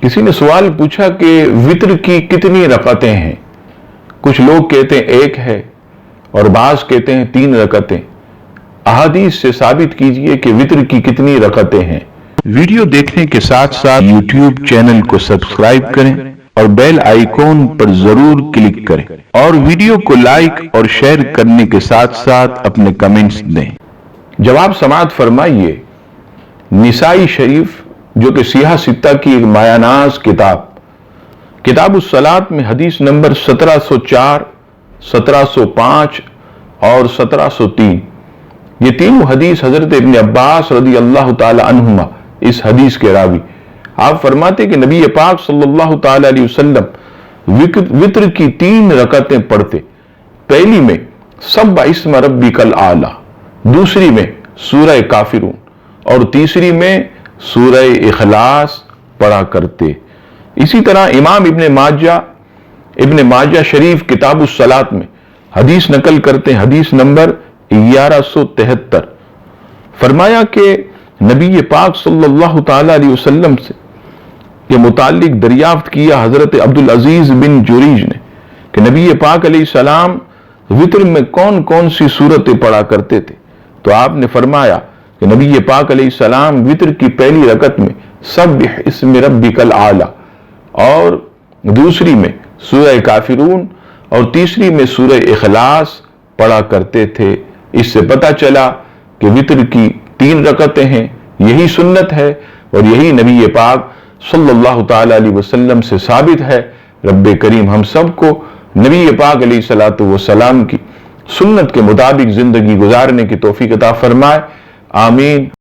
किसी ने सवाल पूछा कि वित्र की कितनी रकतें हैं। कुछ लोग कहते हैं एक है और बाज कहते हैं 3 रकतें। अहादीस से साबित कीजिए कि वित्र की कितनी रकतें हैं। वीडियो देखने के साथ साथ YouTube चैनल को सब्सक्राइब करें और बेल आइकॉन पर जरूर क्लिक करें और वीडियो को लाइक और शेयर करने के साथ साथ अपने कमेंट्स दें। जवाब समाअत फरमाइए। निसाई शरीफ जो कि सियाह सित्ता की एक मायानाज किताब उस सलात में हदीस नंबर 1704, 1705 और 1703, ये तीनों हदीस हजरत इब्न अब्बास रदी अल्लाह ताला अन्हुमा इस हदीस के रावी। आप फरमाते कि नबी पाक सल्लल्लाहु ताला अलैहि वसल्लम वित्र की 3 रकतें पढ़ते। पहली में सब्बा इस्म रब्बिकल आला, दूसरी में सूरह काफिरून और तीसरी में सूरह इखलास पढ़ा करते। इसी तरह इमाम इब्न माजा शरीफ किताब उस सलात में हदीस नकल करते हैं, हदीस नंबर 1173। फरमाया कि नबी पाक सल्लल्लाहु ताला अलैहि वसल्लम से के मुतालिक दरियाफ्त किया हजरत अब्दुल अजीज बिन जुरीज ने कि नबी पाक अलैहि सलाम वित्र में कौन कौन सी सूरतें पढ़ा करते थे। तो आपने फरमाया कि नबी पाक अलैहि सलाम वित्र की पहली रकत में सब्बिह इस्म रब्बिकल आला और दूसरी में सूरह काफिरून और तीसरी में सूरह इखलास पढ़ा करते थे। इससे पता चला कि वित्र की 3 रकतें हैं, यही सुन्नत है और यही नबी पाक सल्लल्लाहु ताला अलैहि वसल्लम से साबित है। रब्बे करीम हम सबको नबी पाक अलैहि सलातो व सलाम की सुन्नत के मुताबिक जिंदगी गुजारने की तौफीक अता फरमाए। आमीन।